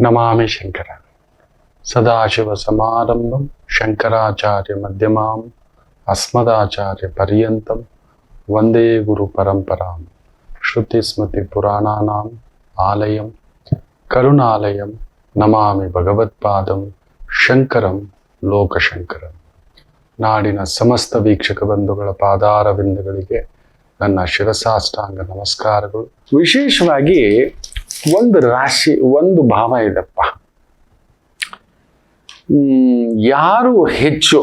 ನಮಾಮಿ ಶಂಕರ ಸದಾಶಿವ ಸಮಾರಂಭಂ ಶಂಕರಾಚಾರ್ಯ ಮಧ್ಯಮಾಂ ಅಸ್ಮದಾಚಾರ್ಯ ಪರ್ಯಂತಂ ವಂದೇ ಗುರು ಪರಂಪರಾಂ ಶ್ರುತಿ ಸ್ಮೃತಿ ಪುರಾಣಾನಾಂ ಆಲಯಂ ಕರುಣಾಲಯಂ ನಮಾಮಿ ಭಗವತ್ಪಾದಂ ಶಂಕರಂ ಲೋಕಶಂಕರಂ. ನಾಡಿನ ಸಮಸ್ತ ವೀಕ್ಷಕ ಬಂಧುಗಳ ಪಾದಾರವಿಂದಗಳಿಗೆ ನನ್ನ ಶಿರಸಾಷ್ಟಾಂಗ ನಮಸ್ಕಾರಗಳು. ವಿಶೇಷವಾಗಿ ಒಂದು ರಾಶಿ, ಒಂದು ಭಾವ ಇದೆಪ್ಪ. ಯಾರು ಹೆಚ್ಚು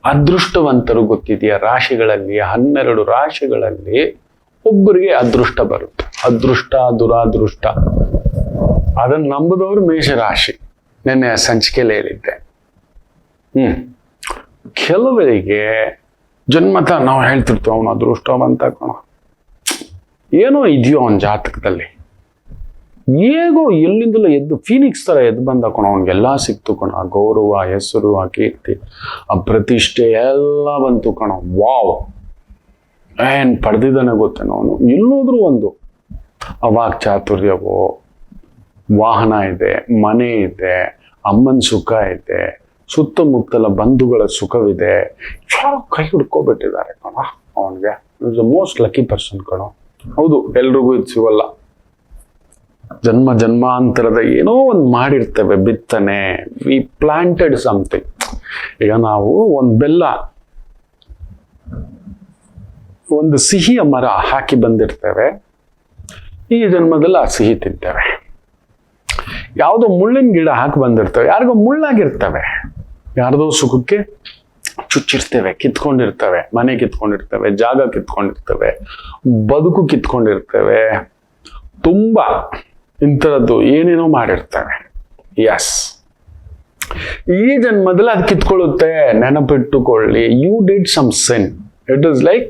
ಅದೃಷ್ಟವಂತರು ಗೊತ್ತಿದೆಯಾ? ರಾಶಿಗಳಲ್ಲಿ 12 ರಾಶಿಗಳಲ್ಲಿ ಒಬ್ಬರಿಗೆ ಅದೃಷ್ಟ ಬರುತ್ತೆ. ಅದೃಷ್ಟ ದುರಾದೃಷ್ಟ ಅದನ್ನು ನಂಬುದವರು ಮೇಷರಾಶಿ. ನೆನ್ನೆ ಸಂಚಿಕೆಯಲ್ಲಿ ಹೇಳಿದ್ದೆ. ಕೆಲವರಿಗೆ ಜನ್ಮತ ನಾವು ಹೇಳ್ತಿರ್ತೀವಿ ಅವನು ಅದೃಷ್ಟವಂತ ಕಣ, ಏನೋ ಇದೆಯೋ ಅವನ ಜಾತಕದಲ್ಲಿ, ಹೇಗೋ ಎಲ್ಲಿಂದಲೂ ಎದ್ದು ಫೀನಿಕ್ಸ್ ತರ ಎದ್ದು ಬಂದ ಕಣ, ಅವನಿಗೆಲ್ಲ ಸಿಕ್ತು ಕಣ. ಗೌರವ, ಹೆಸರು, ಆ ಕೀರ್ತಿ, ಆ ಪ್ರತಿಷ್ಠೆ ಎಲ್ಲ ಬಂತು ಕಣ. ವಾವ್, ಏನ್ ಪಡೆದಿದ್ದಾನೆ ಗೊತ್ತೇನೋ ಅವನು. ಎಲ್ಲೋದ್ರೂ ಒಂದು ಅವಾಕ್ ಚಾತುರ್ಯವೋ, ವಾಹನ ಇದೆ, ಮನೆ ಇದೆ, ಅಮ್ಮನ ಸುಖ ಇದೆ, ಸುತ್ತಮುತ್ತಲ ಬಂಧುಗಳ ಸುಖವಿದೆ. ಯಾರೋ ಕೈ ಹಿಡ್ಕೊಬಿಟ್ಟಿದ್ದಾರೆ ಕಣ ಅವನಿಗೆ. Is the most lucky person ಕಣ. ಹೌದು, ಎಲ್ರಿಗೂ ಇದು ಸಿಗಲ್ಲ. ಜನ್ಮ ಜನ್ಮಾಂತರದ ಏನೋ ಒಂದು ಮಾಡಿರ್ತೇವೆ ಬಿತ್ತನೆ. We planted something. ಈಗ ನಾವು ಒಂದು ಬೆಲ್ಲ, ಒಂದು ಸಿಹಿಯ ಮರ ಹಾಕಿ ಬಂದಿರ್ತೇವೆ. ಈ ಜನ್ಮದಲ್ಲಿ ಆ ಸಿಹಿ ತಿಂತೇವೆ. ಯಾವುದೋ ಮುಳ್ಳಿನ ಗಿಡ ಹಾಕಿ ಬಂದಿರ್ತೇವೆ, ಯಾರಿಗೋ ಮುಳ್ಳಾಗಿರ್ತವೆ. ಯಾರ್ದೋ ಸುಖಕ್ಕೆ ಚುಚ್ಚಿರ್ತೇವೆ, ಕಿತ್ಕೊಂಡಿರ್ತೇವೆ, ಮನೆ ಕಿತ್ಕೊಂಡಿರ್ತೇವೆ, ಜಾಗ ಕಿತ್ಕೊಂಡಿರ್ತೇವೆ, ಬದುಕು ಕಿತ್ಕೊಂಡಿರ್ತೇವೆ, ತುಂಬಾ ಇಂಥದ್ದು ಏನೇನೋ ಮಾಡಿರ್ತೇವೆ. ಎಸ್, ಈ ಜನ್ಮದಲ್ಲಿ ಅದು ಕಿತ್ಕೊಳ್ಳುತ್ತೆ. ನೆನಪಿಟ್ಟುಕೊಳ್ಳಿ, you did some sin. It is like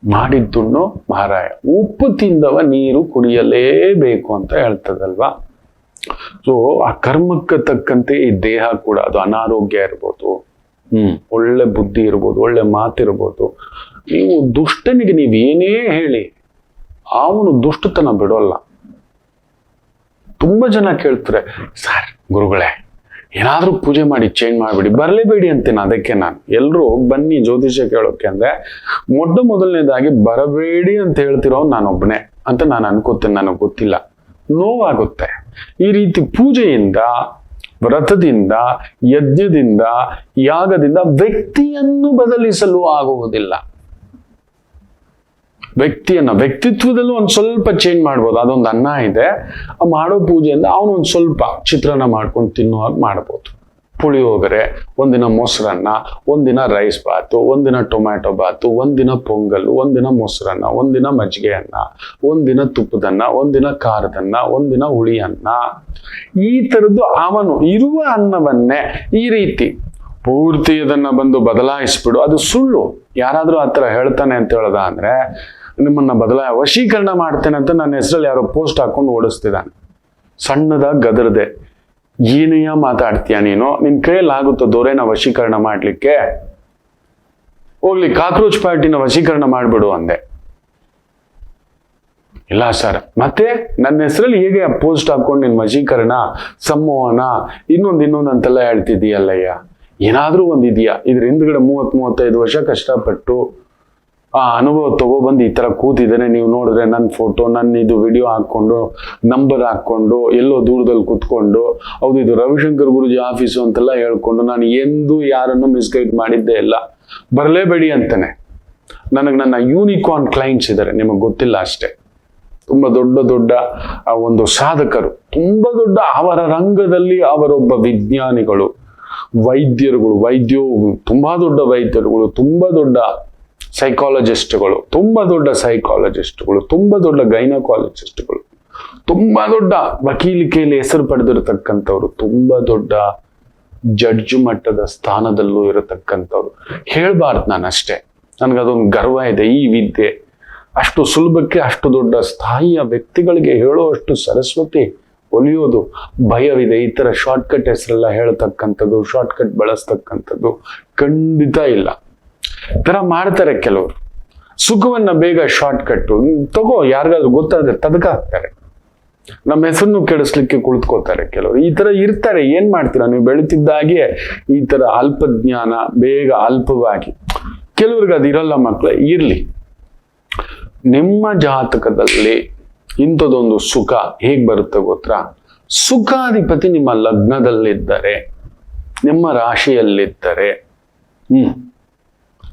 ಮಾಡಿದ್ದುಣ್ಣು ಮಹಾರಾಯ, ಉಪ್ಪು ತಿಂದವ ನೀರು ಕುಡಿಯಲೇಬೇಕು ಅಂತ ಹೇಳ್ತದಲ್ವಾ. ಸೊ ಆ ಕರ್ಮಕ್ಕೆ ತಕ್ಕಂತೆ ಈ ದೇಹ ಕೂಡ, ಅದು ಅನಾರೋಗ್ಯ ಇರ್ಬೋದು, ಒಳ್ಳೆ ಬುದ್ಧಿ ಇರ್ಬೋದು, ಒಳ್ಳೆ ಮಾತಿರ್ಬೋದು. ನೀವು ದುಷ್ಟನಿಗೆ ನೀವು ಏನೇ ಹೇಳಿ ಅವನು ದುಷ್ಟತನ ಬಿಡೋಲ್ಲ. ತುಂಬಾ ಜನ ಕೇಳ್ತಾರೆ, ಸರ್ ಗುರುಗಳೇ ಏನಾದ್ರೂ ಪೂಜೆ ಮಾಡಿ ಚೇಂಜ್ ಮಾಡ್ಬಿಡಿ, ಬರಲೇಬೇಡಿ ಅಂತೇನೆ. ಅದಕ್ಕೆ ನಾನು ಎಲ್ರು ಬನ್ನಿ ಜ್ಯೋತಿಷ್ಯ ಕೇಳೋಕೆ ಅಂದ್ರೆ ಮೊದಲನೇದಾಗಿ ಬರಬೇಡಿ ಅಂತ ಹೇಳ್ತಿರೋ ನಾನೊಬ್ಬನೇ ಅಂತ ನಾನು ಅನ್ಕೋತೇನೆ. ನನಗೆ ಗೊತ್ತಿಲ್ಲ, ನೋವಾಗುತ್ತೆ. ಈ ರೀತಿ ಪೂಜೆಯಿಂದ, ವ್ರತದಿಂದ, ಯಜ್ಞದಿಂದ, ಯಾಗದಿಂದ ವ್ಯಕ್ತಿಯನ್ನು ಬದಲಿಸಲು ಆಗುವುದಿಲ್ಲ. ವ್ಯಕ್ತಿತ್ವದಲ್ಲೂ ಒಂದು ಸ್ವಲ್ಪ ಚೇಂಜ್ ಮಾಡ್ಬೋದು. ಅದೊಂದು ಅನ್ನ ಇದೆ, ಮಾಡೋ ಪೂಜೆಯಿಂದ ಅವನು ಒಂದು ಸ್ವಲ್ಪ ಚಿತ್ರಾನ್ನ ಮಾಡ್ಕೊಂಡು ತಿನ್ನೋ ಹಾಗೆ ಮಾಡ್ಬೋದು. ಪುಳಿಯೋಗರೆ, ಒಂದಿನ ಮೊಸರನ್ನ, ಒಂದಿನ ರೈಸ್ ಬಾತು, ಒಂದಿನ ಟೊಮ್ಯಾಟೊ ಬಾತು, ಒಂದಿನ ಪೊಂಗಲ್, ಒಂದಿನ ಮೊಸರನ್ನ, ಒಂದಿನ ಮಜ್ಜಿಗೆ ಅನ್ನ, ಒಂದಿನ ತುಪ್ಪದನ್ನ, ಒಂದಿನ ಖಾರದನ್ನ, ಒಂದಿನ ಹುಳಿ ಅನ್ನ. ಈ ತರದ್ದು ಅವನು ಇರುವ ಅನ್ನವನ್ನೇ ಈ ರೀತಿ ಪೂರ್ತಿ ಅದನ್ನ ಬಂದು ಬದಲಾಯಿಸ್ಬಿಡು. ಅದು ಸುಳ್ಳು. ಯಾರಾದ್ರೂ ಆ ಥರ ಹೇಳ್ತಾನೆ ಅಂತ ಹೇಳದ ಅಂದ್ರೆ ನಿಮ್ಮನ್ನ ವಶೀಕರಣ ಮಾಡ್ತೇನೆ ಅಂತ ನನ್ನ ಹೆಸರಲ್ಲಿ ಯಾರೋ ಪೋಸ್ಟ್ ಹಾಕೊಂಡು ಓಡಿಸ್ತಿದ್ದಾನೆ. ಸಣ್ಣದಾಗಿ ಗದರದೆ, ಏನೆಯ ಮಾತಾಡ್ತೀಯ ನೀನು? ನಿನ್ ಕೈಯಲ್ಲಿ ಆಗುತ್ತೋ ದೊರೆನ ವಶೀಕರಣ ಮಾಡ್ಲಿಕ್ಕೆ? ಹೋಗ್ಲಿ, ಕಾಕ್ರೋಚ್ ಪಾರ್ಟಿನ ವಶೀಕರಣ ಮಾಡ್ಬಿಡು ಅಂದೆ. ಇಲ್ಲ ಸರ್, ಮತ್ತೆ ನನ್ನ ಹೆಸರಲ್ಲಿ ಹೇಗೆ ಪೋಸ್ಟ್ ಹಾಕೊಂಡು ನಿನ್ ವಶೀಕರಣ, ಸಂಮೋಹನ, ಇನ್ನೊಂದು ಅಂತೆಲ್ಲ ಹೇಳ್ತಿದೀಯಲ್ಲಯ್ಯ. ಏನಾದ್ರೂ ಒಂದಿದೆಯಾ? ಇದ್ರ ಹಿಂದ್ಗಡೆ 30-35 ವರ್ಷ ಕಷ್ಟಪಟ್ಟು ಆ ಅನುಭವ ತಗೊಬಂದು ಈ ತರ ಕೂತಿದ್ದೇನೆ. ನೀವು ನೋಡಿದ್ರೆ ನನ್ನ ಫೋಟೋ, ನನ್ನ ಇದು ವಿಡಿಯೋ ಹಾಕೊಂಡು, ನಂಬರ್ ಹಾಕೊಂಡು, ಎಲ್ಲೋ ದೂರದಲ್ಲಿ ಕೂತ್ಕೊಂಡು, ಹೌದು ಇದು ರವಿಶಂಕರ್ ಗುರುಜಿ ಆಫೀಸು ಅಂತೆಲ್ಲ ಹೇಳ್ಕೊಂಡು, ನಾನು ಎಂದೂ ಯಾರನ್ನು ಮಿಸ್ಗೈಡ್ ಮಾಡಿದ್ದೇ ಇಲ್ಲ. ಬರಲೇಬೇಡಿ ಅಂತಾನೆ. ನನಗೆ ನನ್ನ ಯೂನಿಕಾರ್ನ್ ಕ್ಲೈಂಟ್ಸ್ ಇದ್ದಾರೆ, ನಿಮಗೆ ಗೊತ್ತಿಲ್ಲ ಅಷ್ಟೇ. ತುಂಬಾ ದೊಡ್ಡ ಒಂದು ಸಾಧಕರು, ತುಂಬಾ ದೊಡ್ಡ ಅವರ ರಂಗದಲ್ಲಿ ಅವರೊಬ್ಬ ವಿಜ್ಞಾನಿಗಳು, ವೈದ್ಯರುಗಳು, ತುಂಬಾ ದೊಡ್ಡ ವೈದ್ಯರುಗಳು, ತುಂಬಾ ದೊಡ್ಡ ಸೈಕಾಲಜಿಸ್ಟ್ಗಳು, ತುಂಬಾ ದೊಡ್ಡ ಗೈನಕಾಲಜಿಸ್ಟ್ಗಳು, ತುಂಬಾ ದೊಡ್ಡ ವಕೀಲಿಕೆಯಲ್ಲಿ ಹೆಸರು ಪಡೆದಿರತಕ್ಕಂಥವ್ರು, ತುಂಬಾ ದೊಡ್ಡ ಜಡ್ಜ್ ಮಟ್ಟದ ಸ್ಥಾನದಲ್ಲೂ ಇರತಕ್ಕಂಥವ್ರು. ಹೇಳ್ಬಾರ್ದು ನಾನು ಅಷ್ಟೇ, ನನಗದೊಂದು ಗರ್ವ ಇದೆ. ಈ ವಿದ್ಯೆ ಅಷ್ಟು ಸುಲಭಕ್ಕೆ ಅಷ್ಟು ದೊಡ್ಡ ಸ್ಥಾಯಿಯ ವ್ಯಕ್ತಿಗಳಿಗೆ ಹೇಳುವಷ್ಟು ಸರಸ್ವತಿ ಒಲಿಯೋದು ಭಯವಿದೆ. ಈ ತರ ಶಾರ್ಟ್ಕಟ್ ಹೆಸರೆಲ್ಲ ಹೇಳ್ತಕ್ಕಂಥದ್ದು, ಶಾರ್ಟ್ಕಟ್ ಬಳಸ್ತಕ್ಕಂಥದ್ದು ಖಂಡಿತ ಇಲ್ಲ. ತರ ಮಾಡ್ತಾರೆ ಕೆಲವರು. ಸುಖವನ್ನ ಬೇಗ ಶಾರ್ಟ್ ಕಟ್ಟು ತಗೋ, ಯಾರಿಗಾದ್ರೂ ಗೊತ್ತಾದ್ರೆ ತದಕ ಹಾಕ್ತಾರೆ, ನಮ್ಮ ಹೆಸರನ್ನು ಕೆಡಿಸ್ಲಿಕ್ಕೆ ಕುಳಿತುಕೋತಾರೆ ಕೆಲವರು. ಈ ತರ ಇರ್ತಾರೆ. ಏನ್ ಮಾಡ್ತೀರಾ ನೀವು? ಬೆಳೀತಿದ್ದಾಗೆ ಈ ತರ ಅಲ್ಪಜ್ಞಾನ, ಬೇಗ ಅಲ್ಪವಾಗಿ. ಕೆಲವ್ರಿಗೆ ಅದಿರಲ್ಲ ಮಕ್ಕಳೇ, ಇರ್ಲಿ. ನಿಮ್ಮ ಜಾತಕದಲ್ಲಿ ಇಂಥದೊಂದು ಸುಖ ಹೇಗ್ ಬರುತ್ತೆ ಗೊತ್ತಾ? ಸುಖಾಧಿಪತಿ ನಿಮ್ಮ ಲಗ್ನದಲ್ಲಿದ್ದರೆ, ನಿಮ್ಮ ರಾಶಿಯಲ್ಲಿದ್ದರೆ,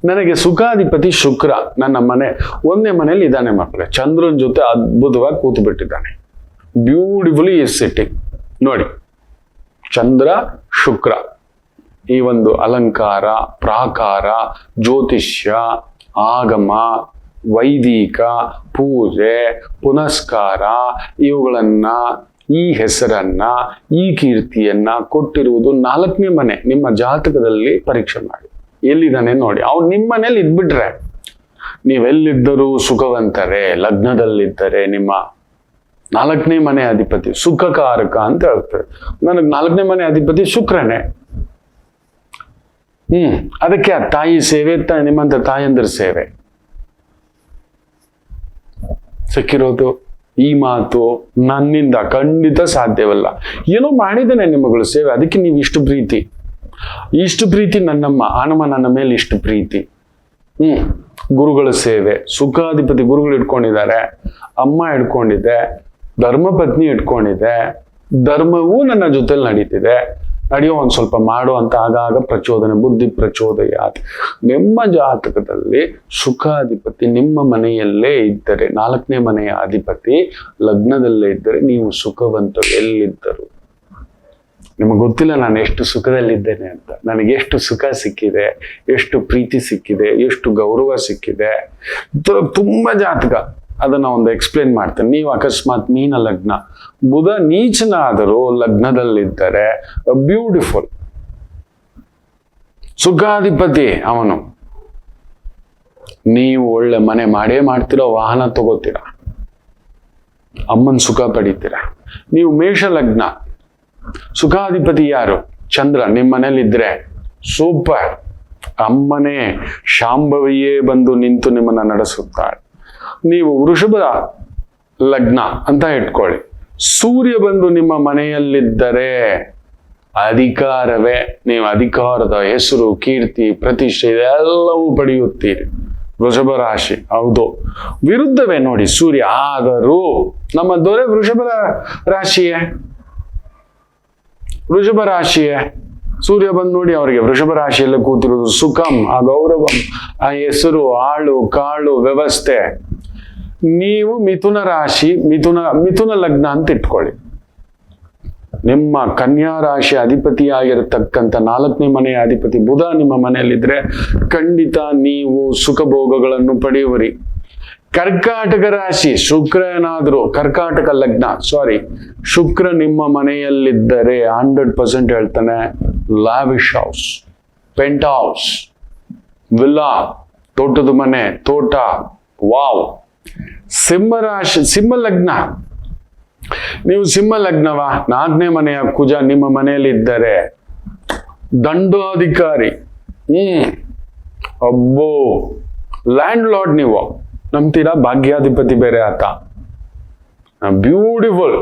ನನಗೆ ಸುಖಾಧಿಪತಿ ಶುಕ್ರ ನನ್ನ ಒಂದೇ ಮನೆಯಲ್ಲಿ ಇದ್ದಾನೆ ಮಕ್ಕಳೇ, ಚಂದ್ರನ ಜೊತೆ ಅದ್ಭುತವಾಗಿ ಕೂತು ಬಿಟ್ಟಿದ್ದಾನೆ. Beautifully is sitting. ನೋಡಿ, ಚಂದ್ರ ಶುಕ್ರ ಈ ಒಂದು ಅಲಂಕಾರ, ಪ್ರಾಕಾರ, ಜ್ಯೋತಿಷ್ಯ, ಆಗಮ, ವೈದಿಕ ಪೂಜೆ, ಪುನಸ್ಕಾರ, ಇವುಗಳನ್ನ, ಈ ಹೆಸರನ್ನ, ಈ ಕೀರ್ತಿಯನ್ನ ಕೊಟ್ಟಿರುವುದು 4ನೇ ಮನೆ. ನಿಮ್ಮ ಜಾತಕದಲ್ಲಿ ಪರೀಕ್ಷೆ ಮಾಡಿ ಎಲ್ಲಿದ್ದಾನೆ ನೋಡಿ. ಅವ್ನು ನಿಮ್ಮ ಮನೇಲಿ ಇದ್ಬಿಟ್ರೆ ನೀವೆಲ್ಲಿದ್ದರೂ ಸುಖವಂತರೇ. ಲಗ್ನದಲ್ಲಿದ್ದರೆ ನಿಮ್ಮ 4ನೇ ಮನೆ ಅಧಿಪತಿ ಸುಖಕಾರಕ ಅಂತ ಹೇಳ್ತಾರೆ. ನನಗೆ 4ನೇ ಮನೆ ಅಧಿಪತಿ ಶುಕ್ರನೇ. ಅದಕ್ಕೆ ಆ ತಾಯಿ ಸೇವೆ, ನಿಮ್ಮಂತ ತಾಯಂದ್ರ ಸೇವೆ ಸಿಕ್ಕಿರೋದು. ಈ ಮಾತು ನನ್ನಿಂದ ಖಂಡಿತ ಸಾಧ್ಯವಲ್ಲ. ಏನೋ ಮಾಡಿದ್ದೇನೆ ನಿಮ್ಮಗಳು ಸೇವೆ, ಅದಕ್ಕೆ ನೀವು ಇಷ್ಟು ಪ್ರೀತಿ ನನ್ನ ಮೇಲೆ ಇಷ್ಟು ಪ್ರೀತಿ. ಗುರುಗಳ ಸೇವೆ, ಸುಖಾಧಿಪತಿ ಗುರುಗಳು ಇಟ್ಕೊಂಡಿದ್ದಾರೆ, ಅಮ್ಮ ಇಟ್ಕೊಂಡಿದೆ, ಧರ್ಮಪತ್ನಿ ಇಟ್ಕೊಂಡಿದೆ, ಧರ್ಮವೂ ನನ್ನ ಜೊತೆಲಿ ನಡೀತಿದೆ. ನಡೆಯೋ ಒಂದ್ ಸ್ವಲ್ಪ ಮಾಡೋ ಅಂತ ಆಗಾಗ ಪ್ರಚೋದನೆ, ಬುದ್ಧಿ ಪ್ರಚೋದಯ. ನಿಮ್ಮ ಜಾತಕದಲ್ಲಿ ಸುಖಾಧಿಪತಿ ನಿಮ್ಮ ಮನೆಯಲ್ಲೇ ಇದ್ದರೆ, 4ನೇ ಮನೆಯ ಅಧಿಪತಿ ಲಗ್ನದಲ್ಲೇ ಇದ್ದರೆ ನೀವು ಸುಖವಂತರು. ಎಲ್ಲಿದ್ದರು ನಿಮಗೆ ಗೊತ್ತಿಲ್ಲ ನಾನು ಎಷ್ಟು ಸುಖದಲ್ಲಿದ್ದೇನೆ ಅಂತ. ನನಗೆ ಎಷ್ಟು ಸುಖ ಸಿಕ್ಕಿದೆ, ಎಷ್ಟು ಪ್ರೀತಿ ಸಿಕ್ಕಿದೆ, ಎಷ್ಟು ಗೌರವ ಸಿಕ್ಕಿದೆ. ತುಂಬಾ ಜಾತಕ, ಅದನ್ನ ಒಂದು ಎಕ್ಸ್ಪ್ಲೇನ್ ಮಾಡ್ತೇನೆ. ನೀವು ಅಕಸ್ಮಾತ್ ಮೀನ ಲಗ್ನ, ಬುಧ ನೀಚನಾದರೂ ಲಗ್ನದಲ್ಲಿದ್ದರೆ ಬ್ಯೂಟಿಫುಲ್ ಸುಖಾಧಿಪತಿ ಅವನು. ನೀವು ಒಳ್ಳೆ ಮನೆ ಮಾಡೇ ಮಾಡ್ತೀರಾ, ವಾಹನ ತಗೋತೀರಾ, ಅಮ್ಮನ ಸುಖ ಪಡಿತೀರಾ. ನೀವು ಮೇಷ ಲಗ್ನ, ಸುಖಾಧಿಪತಿ ಯಾರು? ಚಂದ್ರ ನಿಮ್ಮ ಮನೇಲಿದ್ರೆ ಸೂಪರ್. ಅಮ್ಮನೇ ಶಾಂಭವಿಯೇ ಬಂದು ನಿಂತು ನಿಮ್ಮನ್ನ ನಡೆಸುತ್ತಾಳೆ. ನೀವು ವೃಷಭ ಲಗ್ನ ಅಂತ ಇಟ್ಕೊಳ್ಳಿ, ಸೂರ್ಯ ಬಂದು ನಿಮ್ಮ ಮನೆಯಲ್ಲಿದ್ದರೆ ಅಧಿಕಾರವೇ. ನೀವು ಅಧಿಕಾರದ ಹೆಸರು, ಕೀರ್ತಿ, ಪ್ರತಿಷ್ಠೆ ಇದೆಲ್ಲವೂ ಪಡೆಯುತ್ತೀರಿ. ವೃಷಭ ರಾಶಿ ಹೌದು, ವಿರುದ್ಧವೇ ನೋಡಿ ಸೂರ್ಯ. ಆದರೂ ನಮ್ಮ ದೊರೆ ವೃಷಭ ರಾಶಿಯೇ. ಸೂರ್ಯ ಬಂದು ನೋಡಿ ಅವರಿಗೆ ವೃಷಭ ರಾಶಿಯಲ್ಲೇ ಕೂತಿರುವುದು. ಸುಖಂ, ಆ ಗೌರವಂ, ಆ ಹೆಸರು, ಆಳು ಕಾಳು ವ್ಯವಸ್ಥೆ. ನೀವು ಮಿಥುನ ರಾಶಿ, ಮಿಥುನ ಲಗ್ನ ಅಂತ ಇಟ್ಕೊಳ್ಳಿ. ನಿಮ್ಮ ಕನ್ಯಾ ರಾಶಿ ಅಧಿಪತಿಯಾಗಿರತಕ್ಕಂಥ 4ನೇ ಮನೆಯ ಅಧಿಪತಿ ಬುಧ ನಿಮ್ಮ ಮನೆಯಲ್ಲಿದ್ರೆ ಖಂಡಿತ ನೀವು ಸುಖ ಭೋಗಗಳನ್ನು ಪಡೆಯುವರಿ. ಕರ್ಕಾಟಕ ರಾಶಿ, ಶುಕ್ರ ಏನಾದ್ರು ಕರ್ಕಾಟಕ ಲಗ್ನ, ಶುಕ್ರ ನಿಮ್ಮ ಮನೆಯಲ್ಲಿದ್ದರೆ 100% ಹೇಳ್ತಾನೆ ಲಾವಿಶ್ ಹೌಸ್, ಪೆಂಟ್ ಹೌಸ್, ವಿಲ್ಲಾ, ತೋಟದ ಮನೆ, ತೋಟ, ವಾವ್. ಸಿಂಹ ರಾಶಿ, ಸಿಂಹ ಲಗ್ನ, ನೀವು ಸಿಂಹ ಲಗ್ನವಾ, 4ನೇ ಮನೆಯ ಕುಜ ನಿಮ್ಮ ಮನೆಯಲ್ಲಿದ್ದರೆ ದಂಡಾಧಿಕಾರಿ. ಅಬ್ಬೋ, ಲ್ಯಾಂಡ್ ಲಾರ್ಡ್ ನೀವು. ನಂಬ್ತೀರಾ? ಭಾಗ್ಯಾಧಿಪತಿ ಬೇರೆ ಆತ. ಬ್ಯೂಟಿಫುಲ್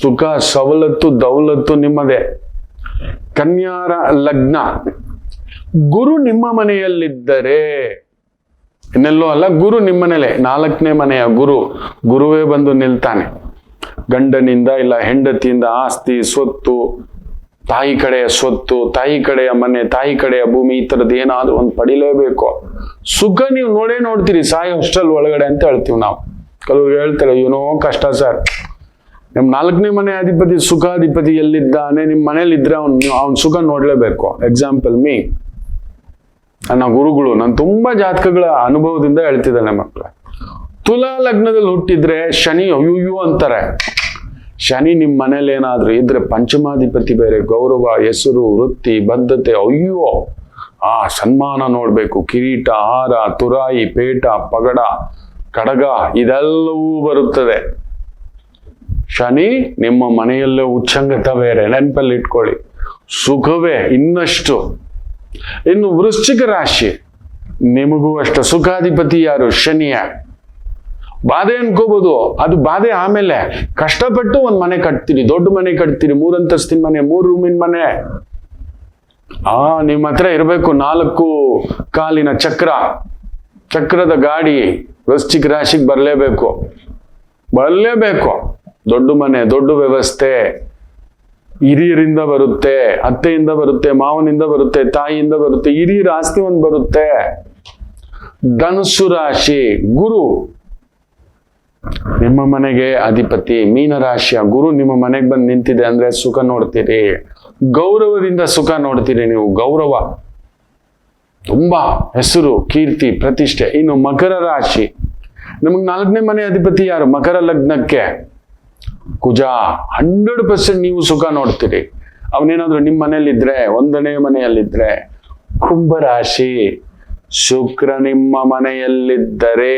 ಸುಖ, ಸವಲತ್ತು, ದೌಲತ್ತು ನಿಮ್ಮದೇ. ಕನ್ಯಾರ ಲಗ್ನ, ಗುರು ನಿಮ್ಮ ಮನೆಯಲ್ಲಿದ್ದರೆ, ಇನ್ನೆಲ್ಲೋ ಅಲ್ಲ, ಗುರು ನಿಮ್ಮನೇಲೆ, 4ನೇ ಮನೆಯ ಗುರುವೇ ಬಂದು ನಿಲ್ತಾನೆ. ಗಂಡನಿಂದ ಇಲ್ಲ ಹೆಂಡತಿಯಿಂದ ಆಸ್ತಿ, ಸ್ವತ್ತು, ತಾಯಿ ಕಡೆಯ ಸ್ವತ್ತು, ತಾಯಿ ಕಡೆಯ ಮನೆ, ತಾಯಿ ಕಡೆಯ ಭೂಮಿ, ಈ ತರದ್ದು ಏನಾದ್ರೂ ಒಂದು ಪಡಿಲೇಬೇಕು. ಸುಖ ನೀವು ನೋಡ್ತೀರಿ ಸಾಯಿ ಹಾಸ್ಟೆಲ್ ಒಳಗಡೆ ಅಂತ ಹೇಳ್ತೀವಿ ನಾವು. ಕೆಲವ್ರು ಹೇಳ್ತಾರೆ ಏನೋ ಕಷ್ಟ ಸರ್. ನಿಮ್ 4ನೇ ಮನೆ ಅಧಿಪತಿ ಸುಖಾಧಿಪತಿ ಎಲ್ಲಿದ್ದಾನೆ, ನಿಮ್ ಮನೇಲಿ ಇದ್ರೆ ಅವ್ನ ಸುಖ ನೋಡ್ಲೇಬೇಕು. ಎಕ್ಸಾಂಪಲ್ ನನ್ನ ಗುರುಗಳು, ನಾನು ತುಂಬಾ ಜಾತಕಗಳ ಅನುಭವದಿಂದ ಹೇಳ್ತಿದ್ದಾನೆ ಮಕ್ಕಳ. ತುಲಾ ಲಗ್ನದಲ್ಲಿ ಹುಟ್ಟಿದ್ರೆ ಶನಿ ಅಯ್ಯೋ ಅಂತಾರೆ. ಶನಿ ನಿಮ್ ಮನೇಲಿ ಏನಾದ್ರು ಇದ್ರೆ ಪಂಚಮಾಧಿಪತಿ ಬೇರೆ, ಗೌರವ, ಹೆಸರು, ವೃತ್ತಿ, ಬದ್ಧತೆ, ಅಯ್ಯೋ ಆ ಸನ್ಮಾನ ನೋಡ್ಬೇಕು. ಕಿರೀಟ, ಹಾರ, ತುರಾಯಿ, ಪೇಟ, ಪಗಡ, ಕಡಗ ಇದೆಲ್ಲವೂ ಬರುತ್ತದೆ. ಶನಿ ನಿಮ್ಮ ಮನೆಯಲ್ಲೇ ಉಚ್ಚಂಗತ ಬೇರೆ, ನೆನಪಲ್ಲಿ ಇಟ್ಕೊಳ್ಳಿ. ಸುಖವೇ ಇನ್ನಷ್ಟು. ಇನ್ನು ವೃಶ್ಚಿಕ ರಾಶಿ, ನಿಮಗೂ ಅಷ್ಟ ಸುಖಾಧಿಪತಿ ಯಾರು? ಶನಿಯ. ಬಾಧೆ ಅನ್ಕೋಬಹುದು, ಅದು ಬಾಧೆ ಆಮೇಲೆ. ಕಷ್ಟಪಟ್ಟು ಒಂದ್ ಮನೆ ಕಟ್ತೀರಿ, ದೊಡ್ಡ ಮನೆ ಕಟ್ತೀರಿ, 3 ಅಂತಸ್ತಿನ ಮನೆ, 3 ರೂಮಿನ ಮನೆ. ನಿಮ್ಮ ಹತ್ರ ಇರಬೇಕು 4 ಕಾಲಿನ ಚಕ್ರದ ಗಾಡಿ. ವೃಶ್ಚಿಕ ರಾಶಿಗೆ ಬರಲೇಬೇಕು. ದೊಡ್ಡ ಮನೆ, ದೊಡ್ಡ ವ್ಯವಸ್ಥೆ, ಹಿರಿಯರಿಂದ ಬರುತ್ತೆ, ಅತ್ತೆಯಿಂದ ಬರುತ್ತೆ, ಮಾವನಿಂದ ಬರುತ್ತೆ, ತಾಯಿಯಿಂದ ಬರುತ್ತೆ, ಹಿರಿಯರ ಆಸ್ತಿ ಒಂದು ಬರುತ್ತೆ. ಧನುಸ್ಸು ರಾಶಿ ಗುರು ನಿಮ್ಮ ಮನೆಗೆ ಅಧಿಪತಿ. ಮೀನರಾಶಿಯ ಗುರು ನಿಮ್ಮ ಮನೆಗೆ ಬಂದು ನಿಂತಿದೆ ಅಂದ್ರೆ ಸುಖ ನೋಡ್ತೀರಿ, ಗೌರವದಿಂದ ಸುಖ ನೋಡ್ತೀರಿ ನೀವು. ಗೌರವ, ತುಂಬಾ ಹೆಸರು, ಕೀರ್ತಿ, ಪ್ರತಿಷ್ಠೆ. ಇನ್ನು ಮಕರ ರಾಶಿ, ನಮಗ್ 4ನೇ ಮನೆ ಅಧಿಪತಿ ಯಾರು? ಮಕರ ಲಗ್ನಕ್ಕೆ ಕುಜ. 100% ನೀವು ಸುಖ ನೋಡ್ತೀರಿ. ಅವನೇನಾದ್ರು ನಿಮ್ಮ ಮನೆಯಲ್ಲಿದ್ರೆ, 1ನೇ ಮನೆಯಲ್ಲಿದ್ರೆ. ಕುಂಭರಾಶಿ, ಶುಕ್ರ ನಿಮ್ಮ ಮನೆಯಲ್ಲಿದ್ದರೆ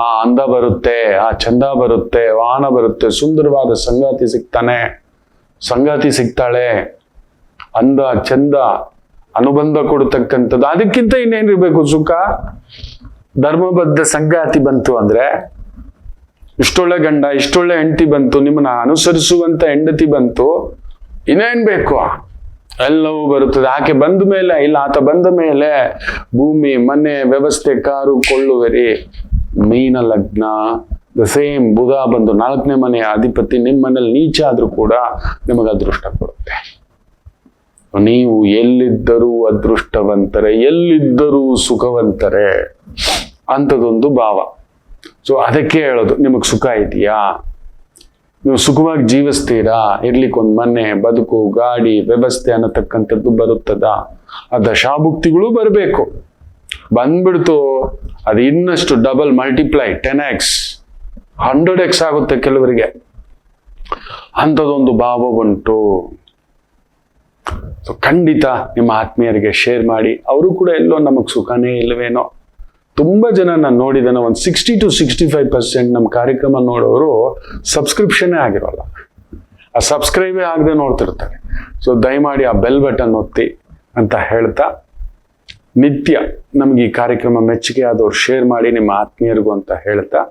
ಆ ಅಂದ ಬರುತ್ತೆ, ಆ ಚಂದ ಬರುತ್ತೆ, ವಾಹನ ಬರುತ್ತೆ, ಸುಂದರವಾದ ಸಂಗಾತಿ ಸಿಗ್ತಾಳೆ, ಅಂದ ಚಂದ ಅನುಬಂಧ ಕೊಡತಕ್ಕಂಥದ್ದು. ಅದಕ್ಕಿಂತ ಇನ್ನೇನಿರ್ಬೇಕು ಸುಖ? ಧರ್ಮಬದ್ಧ ಸಂಗಾತಿ ಬಂತು ಅಂದ್ರೆ, ಇಷ್ಟೊಳ್ಳೆ ಗಂಡ, ಇಷ್ಟೊಳ್ಳೆ ಹೆಂಡತಿ ಬಂತು, ನಿಮ್ಮನ್ನ ಅನುಸರಿಸುವಂತ ಹೆಂಡತಿ ಬಂತು, ಇನ್ನೇನ್ ಬೇಕು? ಎಲ್ಲವೂ ಬರುತ್ತದೆ. ಆಕೆ ಬಂದ ಮೇಲೆ, ಇಲ್ಲ ಆತ ಬಂದ ಮೇಲೆ ಭೂಮಿ, ಮನೆ, ವ್ಯವಸ್ಥೆ, ಕಾರು ಕೊಳ್ಳುವಿರಿ. ಮೀನ ಲಗ್ನ ದ ಸೇಮ್. ಬುಧ ಬಂದು 4ನೇ ಮನೆಯ ಅಧಿಪತಿ ನಿಮ್ಮ ಮನೇಲಿ ನೀಚ ಆದ್ರೂ ಕೂಡ ನಿಮಗೆ ಅದೃಷ್ಟ ಕೊಡುತ್ತೆ. ನೀವು ಎಲ್ಲಿದ್ದರೂ ಅದೃಷ್ಟವಂತರೆ, ಎಲ್ಲಿದ್ದರೂ ಸುಖವಂತರೆ ಅಂಥದ್ದೊಂದು ಭಾವ. ಸೊ ಅದಕ್ಕೆ ಹೇಳೋದು, ನಿಮಗೆ ಸುಖ ಇದೆಯಾ? ನೀವು ಸುಖವಾಗಿ ಜೀವಿಸ್ತೀರಾ? ಇರ್ಲಿಕ್ಕೊಂದು ಮನೆ, ಬದುಕು, ಗಾಡಿ, ವ್ಯವಸ್ಥೆ ಅನ್ನತಕ್ಕಂಥದ್ದು ಬರುತ್ತದ? ಆ ದಶಾಭುಕ್ತಿಗಳು ಬರಬೇಕು. ಬಂದ್ಬಿಡ್ತು, ಅದು ಇನ್ನಷ್ಟು ಡಬಲ್ ಮಲ್ಟಿಪ್ಲೈ 10x 100x ಆಗುತ್ತೆ ಕೆಲವರಿಗೆ. ಅಂಥದ್ದೊಂದು ಭಾವ ಉಂಟು. ಸೊ ಖಂಡಿತ ನಿಮ್ಮ ಆತ್ಮೀಯರಿಗೆ ಶೇರ್ ಮಾಡಿ. ಅವರು ಕೂಡ ಎಲ್ಲೋ ನಮಗ್ ಸುಖನೇ ಇಲ್ಲವೇನೋ. ತುಂಬಾ ಜನ ನಾನು ನೋಡಿದ್ದೇನೆ, ಒಂದು 60 to 65% ನಮ್ಮ ಕಾರ್ಯಕ್ರಮ ನೋಡೋರು ಸಬ್ಸ್ಕ್ರಿಪ್ಷನ್ನೇ ಆಗಿರೋಲ್ಲ, ಆ ಸಬ್ಸ್ಕ್ರೈಬೇ ಆಗದೆ ನೋಡ್ತಿರ್ತಾರೆ. ಸೊ ದಯಮಾಡಿ ಆ ಬೆಲ್ ಬಟನ್ ಒತ್ತಿ ಅಂತ ಹೇಳ್ತಾ, ನಿತ್ಯ ನಮ್ಗೆ ಈ ಕಾರ್ಯಕ್ರಮ ಮೆಚ್ಚುಗೆ ಆದವ್ರು ಶೇರ್ ಮಾಡಿ ನಿಮ್ಮ ಆತ್ಮೀಯರಿಗೂ ಅಂತ ಹೇಳ್ತಾ